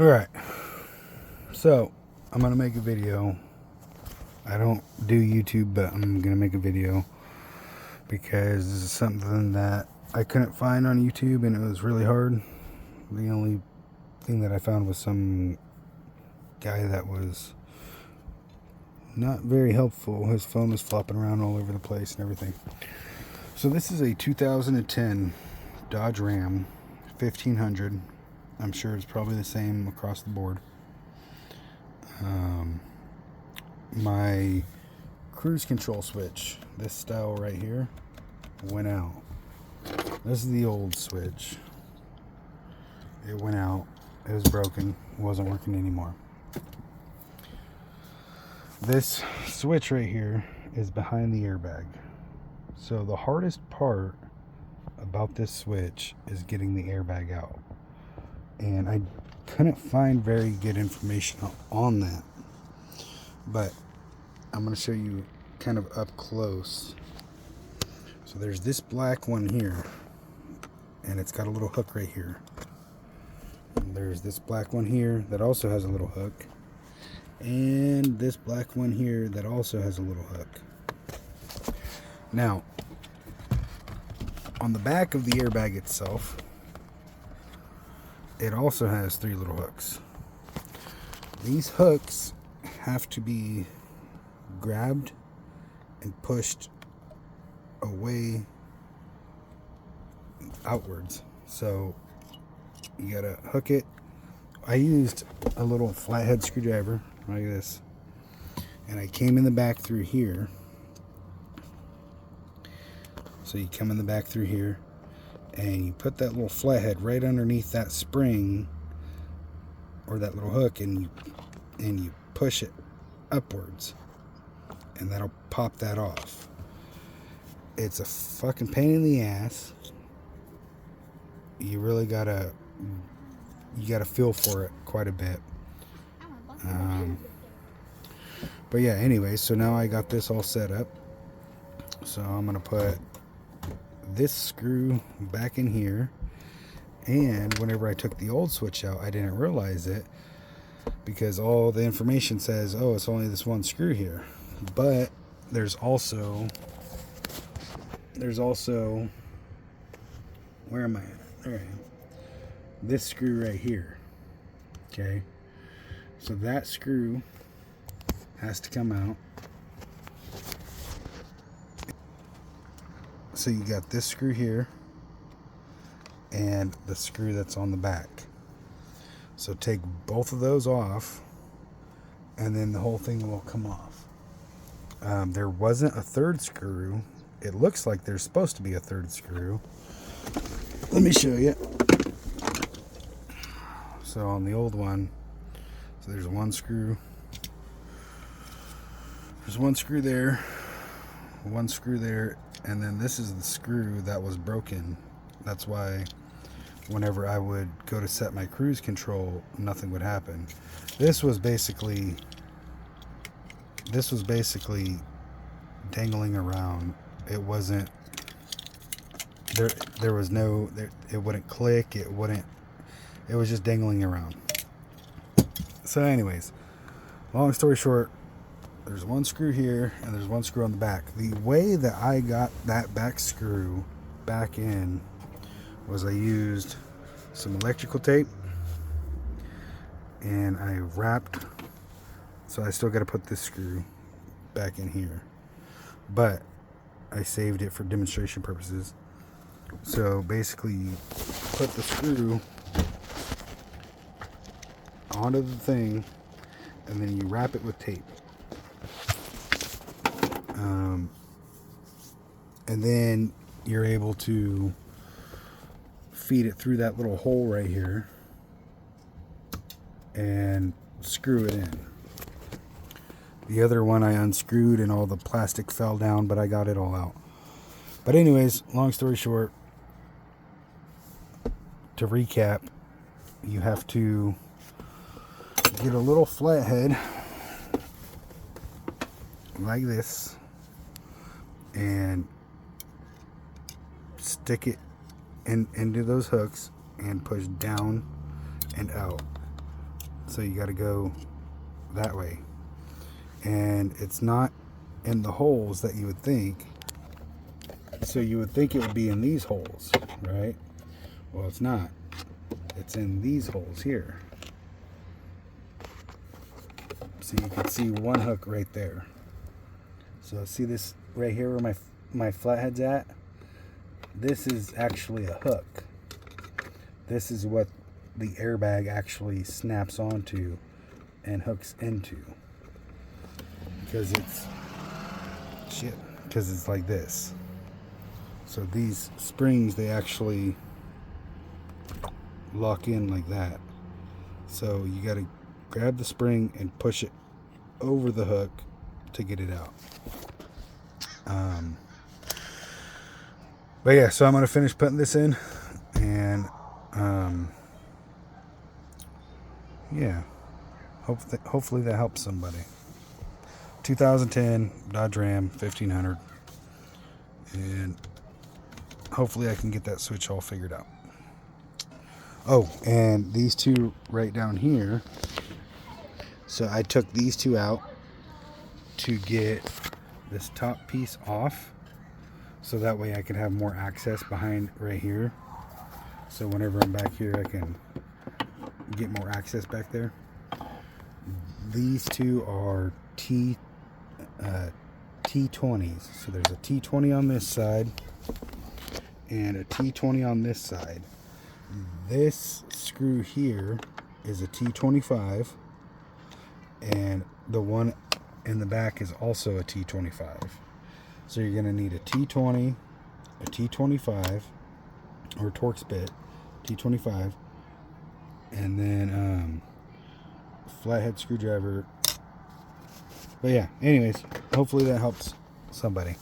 Alright, so I'm going to make a video. I don't do YouTube, but I'm going to make a video because this is something that I couldn't find on YouTube and it was really hard. The only thing that I found was some guy that was not very helpful. His phone was flopping around all over the place and everything. So this is a 2010 Dodge Ram 1500. I'm sure it's probably the same across the board. My cruise control switch, this style right here, went out. This is the old switch. It went out. It was broken. It wasn't working anymore. This switch right here is behind the airbag. So the hardest part about this switch is getting the airbag out. And I couldn't find very good information on that. But I'm going to show you kind of up close. So there's this black one here. And it's got a little hook right here. And there's this black one here that also has a little hook. And this black one here that also has a little hook. Now, on the back of the airbag itself, it also has 3 little hooks. These hooks have to be grabbed and pushed away outwards. So you gotta hook it. I used a little flathead screwdriver like this, and I came in the back through here. So you come in the back through here and you put that little flathead right underneath that spring or that little hook, and you push it upwards, and that'll pop that off. It's a fucking pain in the ass. You really gotta feel for it quite a bit. But yeah, anyway, so now I got this all set up. So I'm gonna put this screw back in here, and whenever I took the old switch out, I didn't realize it because all the information says, oh, it's only this one screw here. But there's also where am I at? There I am. This screw right here. Okay, so that screw has to come out. So you got this screw here and the screw that's on the back. So take both of those off and then the whole thing will come off. There wasn't a third screw. It looks like there's supposed to be a third screw. Let me show you. So on the old one, so there's one screw. There's one screw there, one screw there, and then this is the screw that was broken. That's why whenever I would go to set my cruise control, nothing would happen. This was basically dangling around. It wasn't there was no it wouldn't click, it was just dangling around. So anyways, long story short, there's one screw here and there's one screw on the back. The way that I got that back screw back in was I used some electrical tape and I wrapped, so I still got to put this screw back in here, but I saved it for demonstration purposes. So basically you put the screw onto the thing and then you wrap it with tape. And then you're able to feed it through that little hole right here and screw it in. The other one I unscrewed and all the plastic fell down, but I got it all out. But anyways, long story short, to recap, you have to get a little flathead like this and stick it into those hooks and push down and out. So you got to go that way. And it's not in the holes that you would think. So you would think it would be in these holes, right? Well, it's not. It's in these holes here. So you can see one hook right there. So see this right here where my flathead's at? This is actually a hook. This is what the airbag actually snaps onto and hooks into. Because it's like this. So these springs, they actually lock in like that. So you got to grab the spring and push it over the hook to get it out. But yeah, so I'm going to finish putting this in, and yeah, hopefully that helps somebody. 2010 Dodge Ram 1500, and hopefully I can get that switch all figured out. Oh, and these two right down here, so I took these two out to get this top piece off, so that way I can have more access behind right here. So whenever I'm back here, I can get more access back there. These two are T20s. So there's a T20 on this side and a T20 on this side. This screw here is a T25, and the one in the back is also a T25. So you're going to need a T20, a T25, or a Torx bit, T25, and then flathead screwdriver. But yeah, anyways, hopefully that helps somebody.